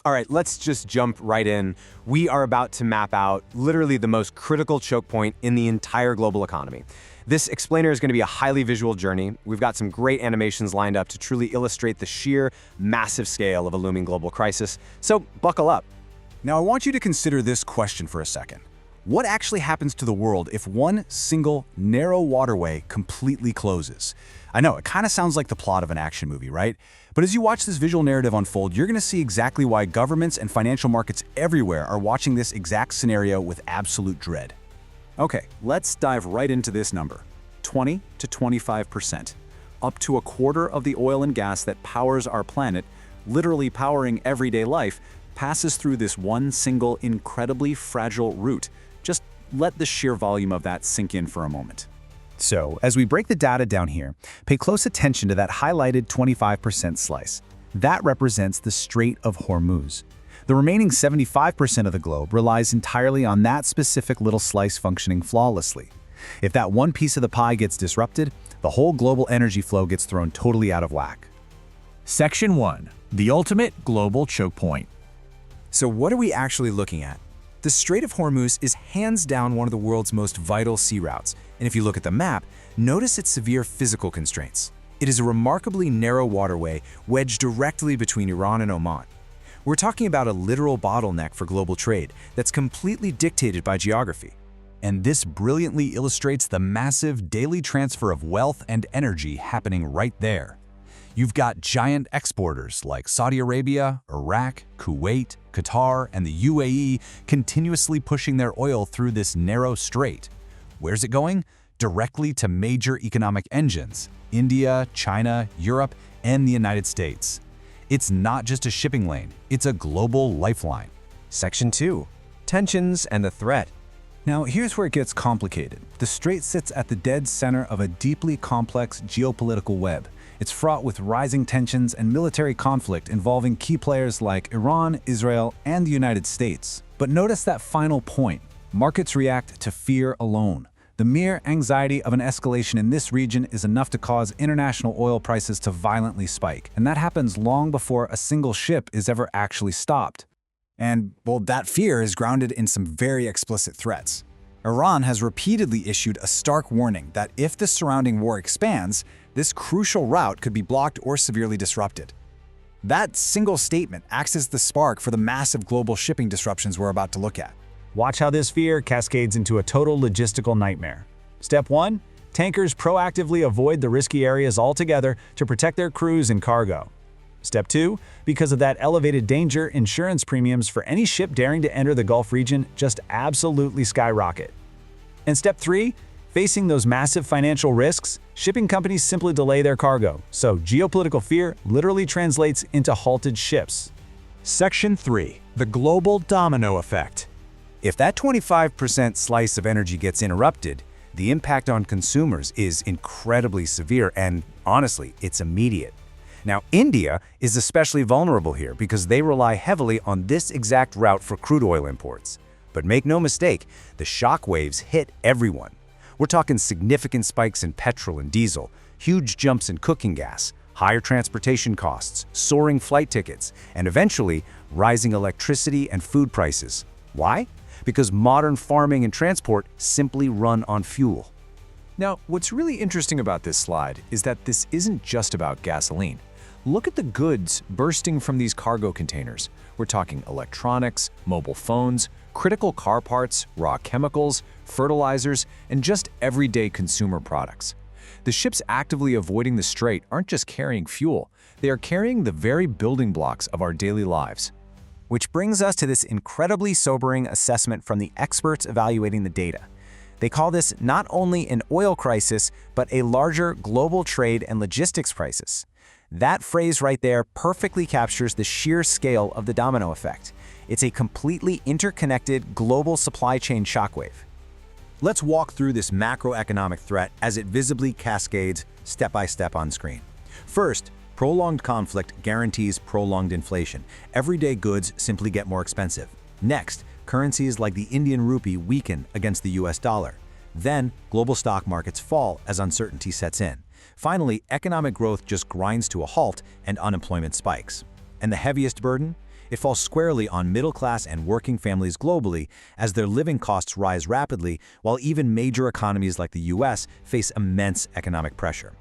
All right, let's just jump right in. We are about to map out literally the most critical choke point in the entire global economy. This explainer is going to be a highly visual journey. We've got some great animations lined up to truly illustrate the sheer, massive scale of a looming global crisis. So buckle up. Now I want you to consider this question for a second. What actually happens to the world if one single, narrow waterway completely closes? I know, it kind of sounds like the plot of an action movie, right? But as you watch this visual narrative unfold, you're going to see exactly why governments and financial markets everywhere are watching this exact scenario with absolute dread. Okay, let's dive right into this number. 20 to 25%. Up to a quarter of the oil and gas that powers our planet, literally powering everyday life, passes through this one single, incredibly fragile route. Just let the sheer volume of that sink in for a moment. So, as we break the data down here, pay close attention to that highlighted 25% slice. That represents the Strait of Hormuz. The remaining 75% of the globe relies entirely on that specific little slice functioning flawlessly. If that one piece of the pie gets disrupted, the whole global energy flow gets thrown totally out of whack. Section 1. The ultimate global choke point. So what are we actually looking at? The Strait of Hormuz is hands down one of the world's most vital sea routes, and if you look at the map, notice its severe physical constraints. It is a remarkably narrow waterway wedged directly between Iran and Oman. We're talking about a literal bottleneck for global trade that's completely dictated by geography. And this brilliantly illustrates the massive daily transfer of wealth and energy happening right there. You've got giant exporters like Saudi Arabia, Iraq, Kuwait, Qatar, and the UAE continuously pushing their oil through this narrow strait. Where's it going? Directly to major economic engines: India, China, Europe, and the United States. It's not just a shipping lane, it's a global lifeline. Section 2. Tensions and the threat. Now, here's where it gets complicated. The strait sits at the dead center of a deeply complex geopolitical web. It's fraught with rising tensions and military conflict involving key players like Iran, Israel, and the United States. But notice that final point. Markets react to fear alone. The mere anxiety of an escalation in this region is enough to cause international oil prices to violently spike. And that happens long before a single ship is ever actually stopped. And, well, that fear is grounded in some very explicit threats. Iran has repeatedly issued a stark warning that if the surrounding war expands, this crucial route could be blocked or severely disrupted. That single statement acts as the spark for the massive global shipping disruptions we're about to look at. Watch how this fear cascades into a total logistical nightmare. Step 1. Tankers proactively avoid the risky areas altogether to protect their crews and cargo. Step 2. Because of that elevated danger, insurance premiums for any ship daring to enter the Gulf region just absolutely skyrocket. And Step 3. Facing those massive financial risks, shipping companies simply delay their cargo, so geopolitical fear literally translates into halted ships. Section 3. The global domino effect. If that 25% slice of energy gets interrupted, the impact on consumers is incredibly severe and, honestly, it's immediate. Now, India is especially vulnerable here because they rely heavily on this exact route for crude oil imports. But make no mistake, the shockwaves hit everyone. We're talking significant spikes in petrol and diesel, huge jumps in cooking gas, higher transportation costs, soaring flight tickets, and eventually rising electricity and food prices. Why? Because modern farming and transport simply run on fuel. Now, what's really interesting about this slide is that this isn't just about gasoline. Look at the goods bursting from these cargo containers. We're talking electronics, mobile phones, critical car parts, raw chemicals, fertilizers, and just everyday consumer products. The ships actively avoiding the strait aren't just carrying fuel, they are carrying the very building blocks of our daily lives. Which brings us to this incredibly sobering assessment from the experts evaluating the data. They call this not only an oil crisis, but a larger global trade and logistics crisis. That phrase right there perfectly captures the sheer scale of the domino effect. It's a completely interconnected global supply chain shockwave. Let's walk through this macroeconomic threat as it visibly cascades step by step on screen. First, prolonged conflict guarantees prolonged inflation. Everyday goods simply get more expensive. Next, currencies like the Indian rupee weaken against the US dollar. Then, global stock markets fall as uncertainty sets in. Finally, economic growth just grinds to a halt and unemployment spikes. And the heaviest burden? It falls squarely on middle-class and working families globally as their living costs rise rapidly, while even major economies like the US face immense economic pressure.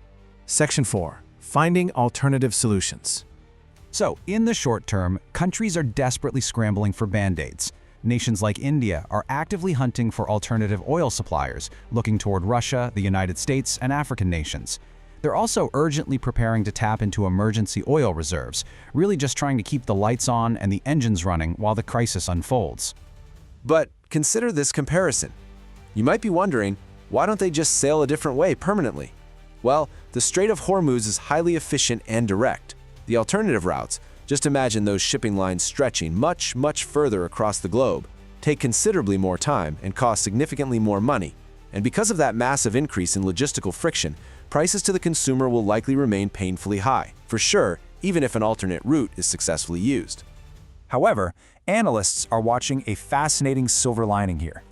Section 4. Finding alternative solutions. So, in the short term, countries are desperately scrambling for band-aids. Nations like India are actively hunting for alternative oil suppliers, looking toward Russia, the United States, and African nations. They're also urgently preparing to tap into emergency oil reserves, really just trying to keep the lights on and the engines running while the crisis unfolds. But consider this comparison. You might be wondering, why don't they just sail a different way permanently? Well, the Strait of Hormuz is highly efficient and direct. The alternative routes, just imagine those shipping lines stretching much, much further across the globe, take considerably more time and cost significantly more money. And because of that massive increase in logistical friction, prices to the consumer will likely remain painfully high, for sure, even if an alternate route is successfully used. However, analysts are watching a fascinating silver lining here.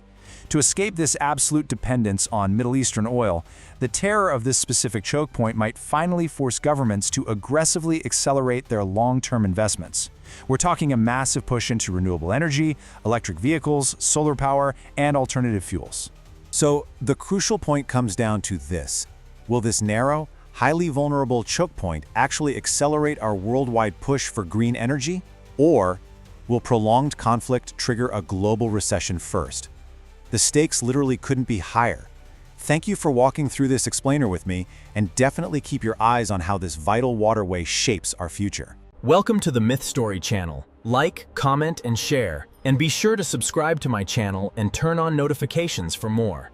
To escape this absolute dependence on Middle Eastern oil, the terror of this specific choke point might finally force governments to aggressively accelerate their long-term investments. We're talking a massive push into renewable energy, electric vehicles, solar power, and alternative fuels. So the crucial point comes down to this. Will this narrow, highly vulnerable choke point actually accelerate our worldwide push for green energy? Or will prolonged conflict trigger a global recession first? The stakes literally couldn't be higher. Thank you for walking through this explainer with me, and definitely keep your eyes on how this vital waterway shapes our future. Welcome to the Myth Story channel. Like, comment, and share, and be sure to subscribe to my channel and turn on notifications for more.